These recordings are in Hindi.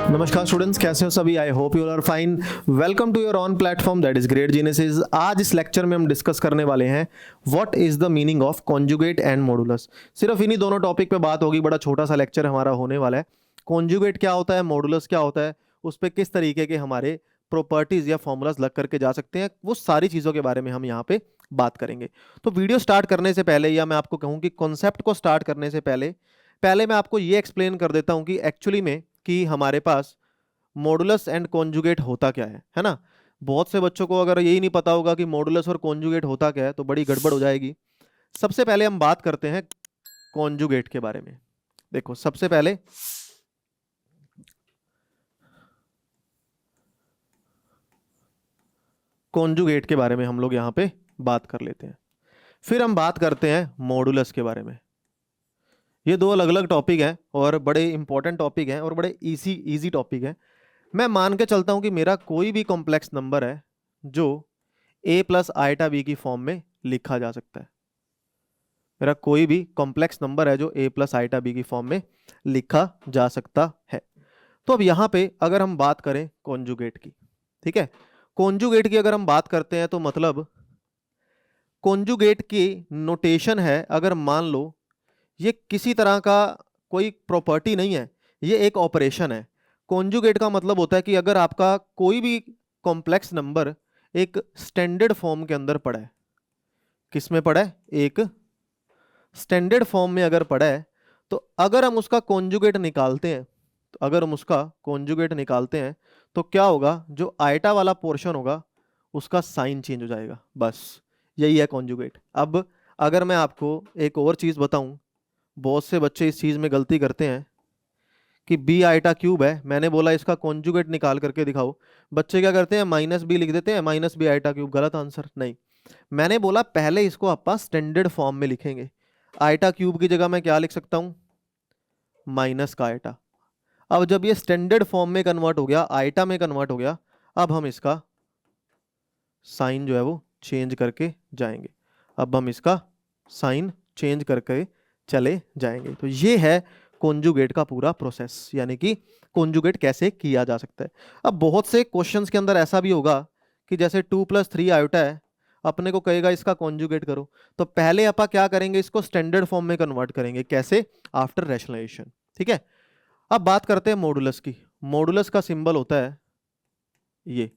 नमस्कार स्टूडेंट्स, कैसे हो सभी। I hope you are fine. Welcome to your on platform that is great genius. आज इस लेक्चर में हम डिस्कस करने वाले हैं what is the meaning of conjugate and modulus. सिर्फ इन्हीं दोनों टॉपिक पे बात होगी। बड़ा छोटा सा लेक्चर हमारा होने वाला है। कॉन्जुगेट क्या होता है, मॉडुलस क्या होता है, उस पर किस तरीके के हमारे प्रॉपर्टीज या फॉर्मूलाज लग करके जा सकते हैं, वो सारी चीज़ों के बारे में हम यहाँ पे बात करेंगे। तो वीडियो स्टार्ट करने से पहले, या मैं आपको कहूँ कि कॉन्सेप्ट को स्टार्ट करने से पहले पहले मैं आपको ये एक्सप्लेन कर देता हूँ कि एक्चुअली में कि हमारे पास मॉडुलस एंड कॉन्जुगेट होता क्या है ना। बहुत से बच्चों को अगर यही नहीं पता होगा कि मॉडुलस और कॉन्जुगेट होता क्या है तो बड़ी गड़बड़ हो जाएगी। सबसे पहले हम बात करते हैं कॉन्जुगेट के बारे में। देखो, सबसे पहले कॉन्जुगेट के बारे में हम लोग यहां पे बात कर लेते हैं, फिर हम बात करते हैं मॉडुलस के बारे में। ये दो अलग अलग टॉपिक हैं और बड़े इंपॉर्टेंट टॉपिक हैं और बड़े इजी टॉपिक हैं। मैं मान के चलता हूं कि मेरा कोई भी कॉम्प्लेक्स नंबर है जो a प्लस आइटा बी की फॉर्म में लिखा जा सकता है। मेरा कोई भी कॉम्प्लेक्स नंबर है जो a प्लस आइटा बी की फॉर्म में लिखा जा सकता है। तो अब यहाँ पे अगर हम बात करें कॉन्जुगेट की, ठीक है, कॉन्जुगेट की अगर हम बात करते हैं तो मतलब कॉन्जुगेट की नोटेशन है, अगर मान लो ये किसी तरह का कोई प्रॉपर्टी नहीं है, ये एक ऑपरेशन है। कॉन्जुगेट का मतलब होता है कि अगर आपका कोई भी कॉम्प्लेक्स नंबर एक स्टैंडर्ड फॉर्म के अंदर पड़ा है, किस में पड़ा है, एक स्टैंडर्ड फॉर्म में अगर पड़ा है, तो अगर हम उसका कॉन्जुगेट निकालते हैं, तो अगर हम उसका कॉन्जुगेट निकालते हैं तो क्या होगा, जो आइटा वाला पोर्शन होगा उसका साइन चेंज हो जाएगा। बस यही है कॉन्जुगेट। अब अगर मैं आपको एक और चीज़ बताऊं, बहुत से बच्चे इस चीज़ में गलती करते हैं कि बी आइटा क्यूब है, मैंने बोला इसका कॉन्जुगेट निकाल करके दिखाओ। बच्चे क्या करते हैं, माइनस बी लिख देते हैं, माइनस बी आइटा क्यूब। गलत आंसर। नहीं, मैंने बोला पहले इसको आप स्टैंडर्ड फॉर्म में लिखेंगे। आइटा क्यूब की जगह मैं क्या लिख सकता हूं, माइनस का आइटा। अब जब ये स्टैंडर्ड फॉर्म में कन्वर्ट हो गया, आइटा में कन्वर्ट हो गया, अब हम इसका साइन जो है वो चेंज करके जाएंगे। अब हम इसका साइन चेंज करके चले जाएंगे। तो ये है कॉन्जुगेट का पूरा प्रोसेस, यानी कि कॉन्जुगेट कैसे किया जा सकता है। अब बहुत से क्वेश्चंस के अंदर ऐसा भी होगा कि जैसे 2+3 आयोटा है, अपने को कहेगा इसका कॉन्जुगेट करो, तो पहले आप क्या करेंगे, इसको स्टैंडर्ड फॉर्म में कन्वर्ट करेंगे। कैसे? After rationalisation. ठीक है। अब बात करते हैं मॉडुलस की। मॉडुलस का सिंबल होता है ये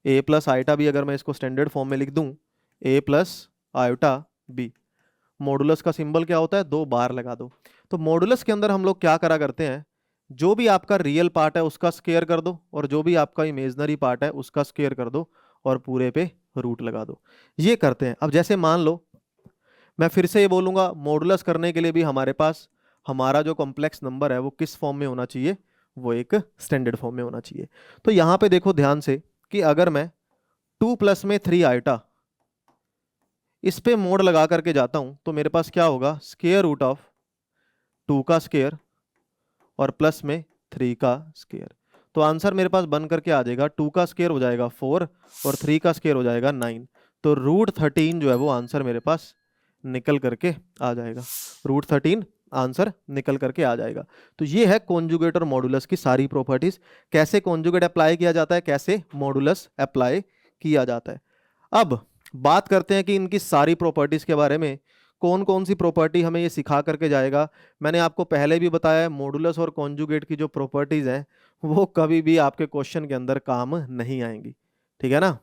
a प्लस आयोटा बी। अगर मैं इसको स्टैंडर्ड फॉर्म में लिख दूं, a plus iota B. Modulus का सिंबल क्या होता है, 2 बार लगा दो। तो मॉडुलस के अंदर हम लोग क्या करा करते हैं, जो भी आपका रियल पार्ट है उसका स्क्वायर कर दो, और जो भी आपका इमेजनरी पार्ट है उसका स्क्वायर कर दो, और पूरे पे रूट लगा दो। ये करते हैं। अब जैसे मान लो, मैं फिर से ये बोलूंगा, मॉडुलस करने के लिए भी हमारे पास हमारा जो कॉम्प्लेक्स नंबर है वो किस फॉर्म में होना चाहिए, वो एक स्टैंडर्ड फॉर्म में होना चाहिए। तो यहाँ पे देखो ध्यान से कि अगर मैं 2+3 आइटा इस पे मोड लगा करके जाता हूं, तो मेरे पास क्या होगा, स्क्वायर रूट ऑफ 2 का स्क्वायर और प्लस में 3 का स्क्वायर। तो आंसर मेरे पास बन करके आ जाएगा, 2 का स्क्वायर हो जाएगा 4 और 3 का स्क्वायर हो जाएगा 9। तो √13 जो है वो आंसर मेरे पास निकल करके आ जाएगा। √13 आंसर निकल करके आ जाएगा। तो ये है कॉन्जुगेट और मॉडुलस की सारी प्रॉपर्टीज। कैसे कॉन्जुगेट अप्लाई किया जाता है, कैसे मॉडुलस अप्लाई किया जाता है। अब बात करते हैं कि इनकी सारी प्रॉपर्टीज के बारे में। कौन कौन सी प्रॉपर्टी हमें ये सिखा करके जाएगा। मैंने आपको पहले भी बताया है, मॉडुलस और कॉन्जुगेट की जो प्रॉपर्टीज हैं वो कभी भी आपके क्वेश्चन के अंदर काम नहीं आएंगी। ठीक है ना।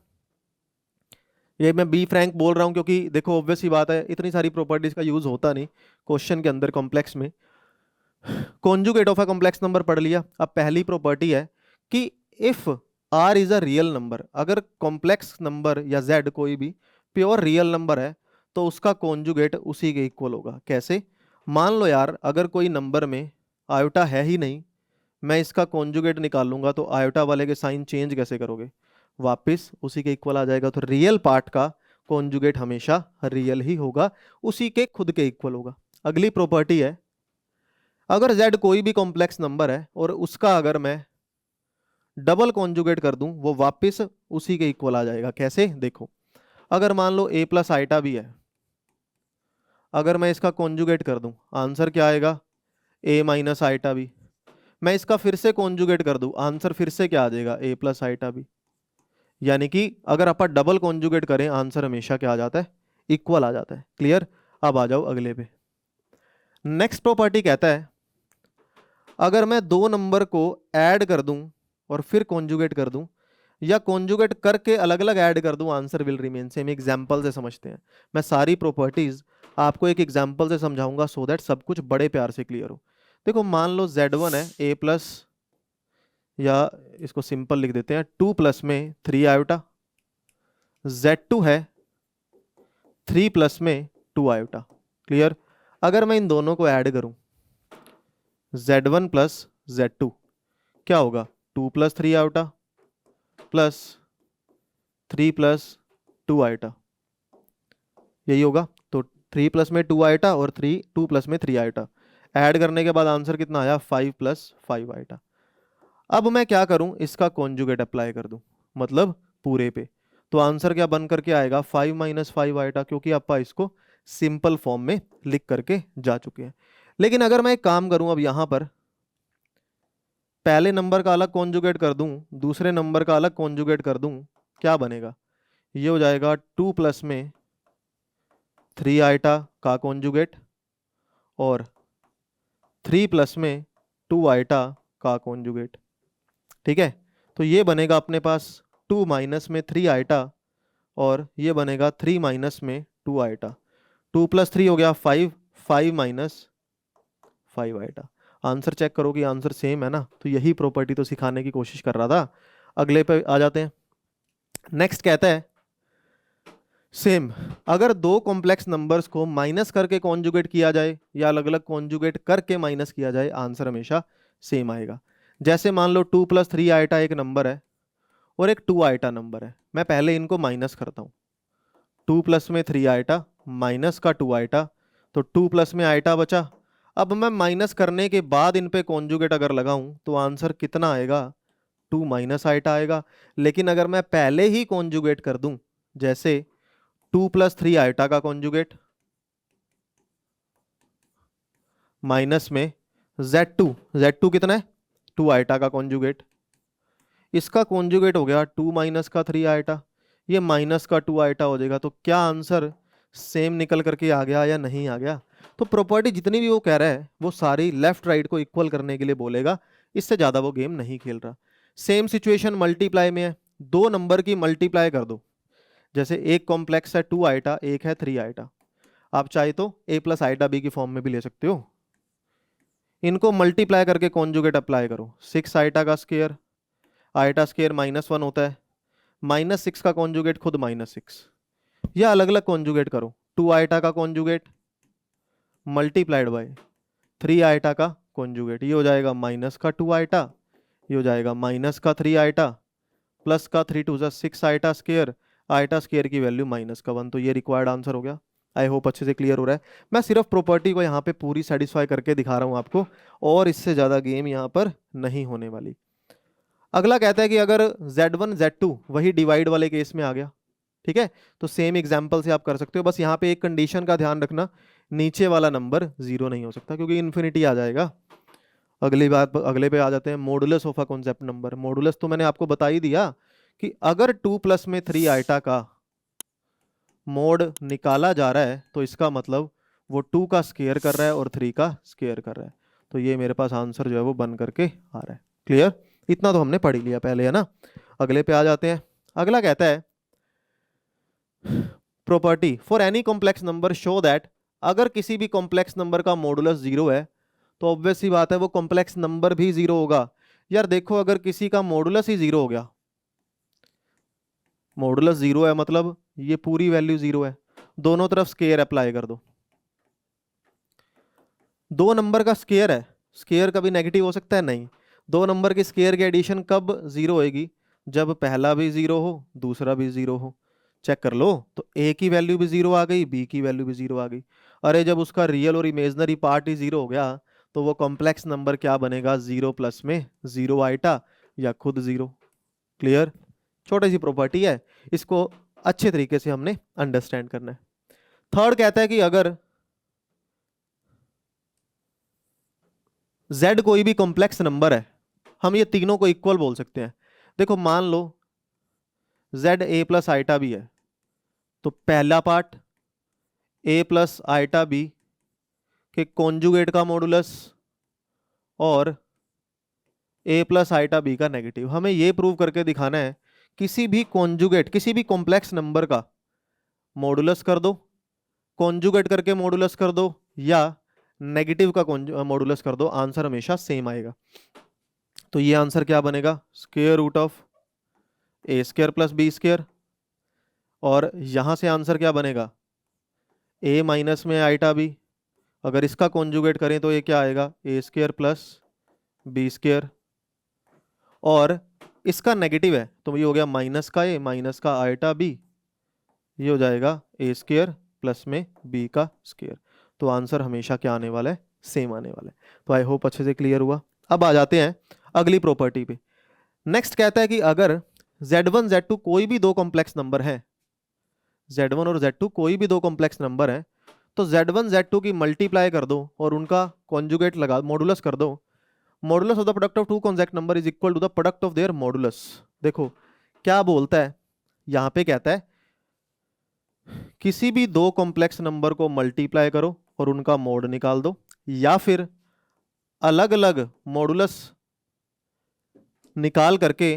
ये मैं बी फ्रैंक बोल रहा हूँ क्योंकि देखो ऑब्वियस ही बात है, इतनी सारी प्रॉपर्टीज का यूज होता नहीं क्वेश्चन के अंदर कॉम्प्लेक्स में। Conjugate of a complex number पढ़ लिया। अब पहली प्रॉपर्टी है कि if R is a real number, अगर कॉम्प्लेक्स नंबर या जेड कोई भी प्योर रियल नंबर है तो उसका कॉन्जुगेट उसी के इक्वल होगा। कैसे? मान लो यार, अगर कोई नंबर में आयोटा है ही नहीं, मैं इसका कॉन्जुगेट निकालूंगा तो आयोटा वाले के साइन चेंज कैसे करोगे, वापस उसी के इक्वल आ जाएगा। तो रियल पार्ट का कॉन्जुगेट हमेशा रियल ही होगा, उसी के खुद के इक्वल होगा। अगली प्रॉपर्टी है, अगर z कोई भी कॉम्प्लेक्स नंबर है और उसका अगर मैं डबल कॉन्जुगेट कर दूं, वो वापस उसी के इक्वल आ जाएगा। कैसे? देखो, अगर मान लो a प्लस आइटा भी है, अगर मैं इसका कॉन्जुगेट कर दूं, आंसर क्या आएगा, a माइनस आइटा भी। मैं इसका फिर से कॉन्जुगेट कर दूं, आंसर फिर से क्या आ जाएगा, a प्लस आइटा बी। यानी कि अगर आप डबल कॉन्जुगेट करें आंसर हमेशा क्या आ जाता है, इक्वल आ जाता है। क्लियर। अब आ जाओ अगले पे। नेक्स्ट प्रॉपर्टी कहता है अगर मैं दो नंबर को ऐड कर दूं और फिर कॉन्जुगेट कर दूं, या कॉन्जुगेट करके अलग अलग ऐड कर दूं, answer will remain same. Example से समझते हैं। मैं सारी प्रॉपर्टीज आपको एक एग्जांपल से समझाऊंगा सो दैट सब कुछ बड़े प्यार से क्लियर हो। देखो मान लो Z1 है a प्लस, या इसको सिंपल लिख देते हैं 2 प्लस में 3 आयोटा, Z2 है 3 प्लस में 2 आयोटा। क्लियर। अगर मैं इन दोनों को ऐड करूं Z1 प्लस Z2 क्या होगा, 2 plus 3 iota plus 3 plus 2 iota, यही होगा। तो 3 प्लस में 2 आयोटा और 2 प्लस में 3 आयोटा ऐड करने के बाद आंसर कितना आया, 5 प्लस 5 आयोटा। अब मैं क्या करूं, इसका कॉन्जुगेट अप्लाई कर दूं, मतलब पूरे पे। तो आंसर क्या बन करके आएगा, 5 माइनस 5 आएगा, क्योंकि आप इसको सिंपल फॉर्म में लिख करके जा चुके हैं। लेकिन अगर मैं एक काम करूं, अब यहां पर पहले नंबर का अलग कॉन्जुगेट कर दूं, दूसरे नंबर का अलग कॉन्जुगेट कर दूं, क्या बनेगा, ये हो जाएगा 2 प्लस में 3 आइटा का कॉन्जुगेट और 3 प्लस में 2 आइटा का कॉन्जुगेट। ठीक है। तो ये बनेगा अपने पास 2 माइनस में 3 आइटा और ये बनेगा 3 माइनस में 2 आइटा। 2 प्लस 3 हो गया 5, 5 माइनस 5 आइटा। आंसर चेक करो कि आंसर सेम है ना। तो यही प्रॉपर्टी तो सिखाने की कोशिश कर रहा था। अगले पे आ जाते हैं। नेक्स्ट कहता है सेम, अगर दो कॉम्प्लेक्स नंबर्स को माइनस करके कॉन्जुगेट किया जाए या अलग अलग कॉन्जुगेट करके माइनस किया जाए, आंसर हमेशा सेम आएगा। जैसे मान लो 2 प्लस 3 आइटा एक नंबर है और एक 2 आइटा नंबर है। मैं पहले इनको माइनस करता हूँ। 2 प्लस में 3 आइटा माइनस का 2 आइटा, तो 2 प्लस में आइटा बचा। अब मैं माइनस करने के बाद इन पे कॉन्जुगेट अगर लगाऊं तो आंसर कितना आएगा, 2 माइनस आइटा आएगा। लेकिन अगर मैं पहले ही कॉन्जुगेट कर दूं, जैसे 2 प्लस 3 आइटा का कॉन्जुगेट माइनस में Z2 कितना है, 2 आइटा का कॉन्जुगेट, इसका कॉन्जुगेट हो गया 2 माइनस का 3 आइटा, ये माइनस का 2 आइटा हो जाएगा। तो क्या आंसर सेम निकल करके आ गया या नहीं आ गया। तो प्रॉपर्टी जितनी भी वो कह रहा है वो सारी लेफ्ट राइट को इक्वल करने के लिए बोलेगा, इससे ज़्यादा वो गेम नहीं खेल रहा। सेम सिचुएशन मल्टीप्लाई में है, दो नंबर की मल्टीप्लाई कर दो। जैसे एक कॉम्प्लेक्स है 2 आइटा, एक है 3 आइटा। आप चाहे तो a प्लस आइटा बी की फॉर्म में भी ले सकते हो। इनको मल्टीप्लाई करके कॉन्जुगेट अप्लाई करो। 6 आइटा का स्क्वायर, आइटा स्क्वायर -1 होता है, -6 का कॉन्जुगेट खुद -6, या अलग अलग कॉन्जुगेट करो। 2 आइटा का कॉन्जुगेट मल्टीप्लाइड बाय 3 आइटा का कॉन्जुगेट, ये हो जाएगा माइनस का 2 आइटा, ये हो जाएगा माइनस का 3 आइटा, प्लस का 3 2 6 आइटा स्क्वायर की वैल्यू -1। तो ये रिक्वायर्ड आंसर हो गया। आई होप अच्छे से क्लियर हो रहा है। मैं सिर्फ प्रॉपर्टी को यहाँ पे पूरी सेटिस्फाई करके दिखा रहा हूँ आपको, और इससे ज़्यादा गेम यहाँ पर नहीं होने वाली। अगला कहता है कि अगर Z1 Z2 वही डिवाइड वाले केस में आ गया, ठीक है, तो सेम एग्जांपल से आप कर सकते हो। बस यहाँ पे एक कंडीशन का ध्यान रखना, नीचे वाला नंबर 0 नहीं हो सकता, क्योंकि इन्फिनिटी आ जाएगा। अगली बात, अगले पे आ जाते हैं, modulus of a concept number. Modulus तो मैंने आपको बता ही दिया कि अगर 2 प्लस में 3 आइटा का मोड निकाला जा रहा है तो इसका मतलब वो 2 का स्क्वायर कर रहा है और 3 का स्क्वायर कर रहा है। तो ये मेरे पास आंसर जो है वो बन करके आ रहा है। क्लियर। इतना तो हमने पढ़ ही लिया पहले, है ना। अगले पे आ जाते हैं। अगला कहता है property for any complex number show that, अगर किसी भी कॉम्प्लेक्स नंबर का मॉडुलस 0 है तो ऑब्वियस सी बात है वो कॉम्प्लेक्स नंबर भी 0 होगा। यार देखो, अगर किसी का मॉडुलस ही 0 हो गया, मॉडुलस 0 है मतलब ये पूरी वैल्यू 0 है, दोनों तरफ स्क्वायर अप्लाई कर दो। दो नंबर का स्क्वायर है, स्क्वायर कभी नेगेटिव हो सकता है, नहीं। दो नंबर के स्क्वायर की एडिशन कब 0 होएगी, जब पहला भी 0 हो दूसरा भी 0 हो। चेक कर लो, तो a की वैल्यू भी 0 आ गई, b की वैल्यू भी 0 आ गई। अरे जब उसका रियल और इमेजनरी पार्ट ही 0 हो गया तो वो कॉम्प्लेक्स नंबर क्या बनेगा, 0 प्लस में 0 आइटा या खुद 0। क्लियर। छोटी सी प्रॉपर्टी है, इसको अच्छे तरीके से हमने अंडरस्टैंड करना है। थर्ड कहता है कि अगर z कोई भी कॉम्प्लेक्स नंबर है, हम ये तीनों को इक्वल बोल सकते हैं। देखो मान लो z a plus iota B है, तो पहला part a plus iota B के कॉन्जुगेट का मॉडुलस और a प्लस आइटा बी का नेगेटिव। हमें ये प्रूव करके दिखाना है किसी भी कॉन्जुगेट, किसी भी कॉम्प्लेक्स नंबर का मॉडुलस कर दो, कॉन्जुगेट करके मॉडुलस कर दो, या नेगेटिव का मॉडुलस कर दो, आंसर हमेशा सेम आएगा। तो ये आंसर क्या बनेगा, square root of A square plus B square, और यहां से आंसर क्या बनेगा, a माइनस में आइटा बी, अगर इसका कॉन्जुगेट करें तो ये क्या आएगा, A square plus B square, और इसका नेगेटिव है तो ये हो गया माइनस का ए माइनस का आइटा बी, ये हो जाएगा ए स्क्वायर प्लस में बी का स्क्वायर। तो आंसर हमेशा क्या आने वाला है, सेम आने वाला है। तो आई होप अच्छे से क्लियर हुआ। अब आ जाते हैं अगली प्रॉपर्टी पे। नेक्स्ट कहता है कि अगर z1 z2 कोई भी दो कॉम्प्लेक्स नंबर है, z1 और z2 कोई भी दो कॉम्प्लेक्स नंबर है, तो z1 z2 की मल्टीप्लाई कर दो और उनका कॉन्जुगेट लगा, मॉडुलस कर दो। Modulus of the product of two conjugate number is equal to the product of their modulus. देखो क्या बोलता है, यहां पे कहता है किसी भी दो कॉम्प्लेक्स नंबर को मल्टीप्लाई करो और उनका मोड निकाल दो, या फिर अलग अलग मॉडुलस निकाल करके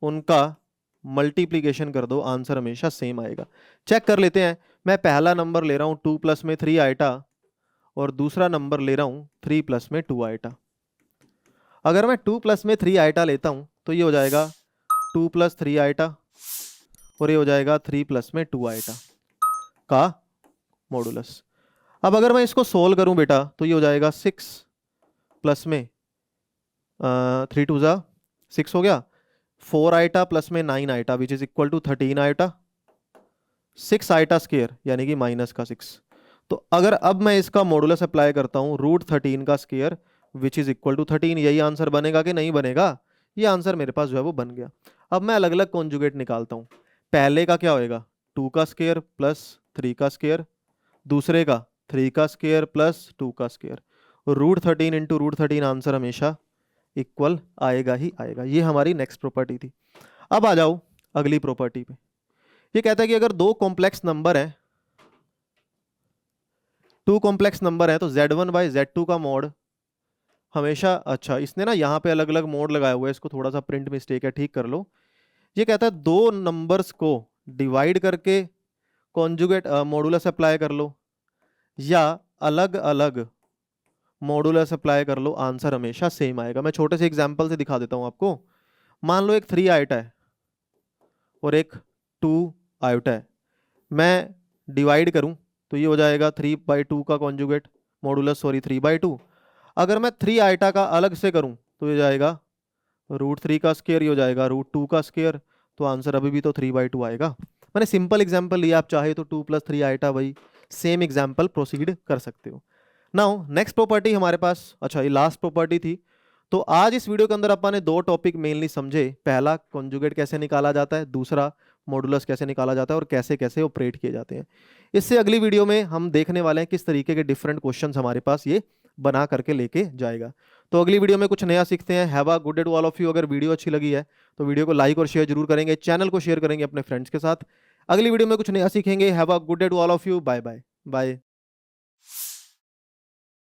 उनका मल्टीप्लीकेशन कर दो, आंसर हमेशा सेम आएगा। चेक कर लेते हैं। मैं पहला नंबर ले रहा हूं 2 प्लस में 3 आइटा, और दूसरा नंबर ले रहा हूं 3 प्लस में 2 आइटा। अगर मैं 2 प्लस में 3 आइटा लेता हूं तो ये हो जाएगा 2 प्लस 3 आइटा, और ये हो जाएगा 3 प्लस में 2 आइटा का मॉडुलस। अब अगर मैं इसको सोल्व करूं बेटा तो ये हो जाएगा 6 प्लस में 3 2 जा 6 हो गया, 4 आइटा प्लस में 9 iota which is equal to 13 iota, 6 iota square यानी कि माइनस का 6। तो अगर अब मैं इसका मॉडुलस अप्लाई करता हूं रूट 13 का square which is equal to 13, यही आंसर बनेगा कि नहीं बनेगा, ये आंसर मेरे पास जो है वो बन गया। अब मैं अलग अलग कॉन्जुगेट निकालता हूं। पहले का क्या होएगा, 2 का स्क्वायर प्लस 3 का स्क्वायर, दूसरे का 3 का स्क्वायर प्लस 2 का square, root 13 into root 13, answer हमेशा इक्वल आएगा ही आएगा। ये हमारी नेक्स्ट प्रॉपर्टी थी। अब आ जाओ अगली प्रॉपर्टी पे। ये कहता है कि अगर दो कॉम्प्लेक्स नंबर है, टू कॉम्प्लेक्स नंबर है, तो z1 बाई z2 का मोड हमेशा, अच्छा इसने ना यहाँ पे अलग अलग मोड लगाया हुआ है, इसको थोड़ा सा प्रिंट मिस्टेक है, ठीक कर लो। ये कहता है दो नंबर्स को डिवाइड करके कॉन्जुगेट मॉडुलस अप्लाई कर लो, या अलग अलग मॉडुलस अप्लाई कर लो, आंसर हमेशा सेम आएगा। मैं छोटे से एग्जांपल से दिखा देता हूं आपको। मान लो एक 3 आइटा है और एक 2 आइटा है, मैं डिवाइड करूं तो ये हो जाएगा 3/2 का कॉन्जुगेट मॉडुलस, सॉरी 3/2। अगर मैं 3 आइटा का अलग से करूं तो ये जाएगा रूट 3 का स्क्वायर, ये हो जाएगा रूट 2 का स्क्वायर, तो आंसर अभी भी तो 3/2 आएगा। मैंने सिंपल एग्जाम्पल लिया, आप चाहे तो 2 + 3 आइटा वही सेम एग्जाम्पल प्रोसीड कर सकते हो। नाउ नेक्स्ट प्रॉपर्टी हमारे पास, अच्छा ये लास्ट प्रॉपर्टी थी। तो आज इस वीडियो के अंदर अपन ने दो टॉपिक मेनली समझे। पहला कॉन्जुगेट कैसे निकाला जाता है, दूसरा मॉडुलस कैसे निकाला जाता है और कैसे कैसे ऑपरेट किए जाते हैं। इससे अगली वीडियो में हम देखने वाले हैं किस तरीके के डिफरेंट क्वेश्चंस हमारे पास ये बना करके लेके जाएगा। तो अगली वीडियो में कुछ नया सीखते हैं। Have a good day to all of you. अगर वीडियो अच्छी लगी है तो वीडियो को लाइक और शेयर जरूर करेंगे, चैनल को शेयर करेंगे अपने फ्रेंड्स के साथ। अगली वीडियो में कुछ नया सीखेंगे। Have a good day to all of you. Bye bye bye.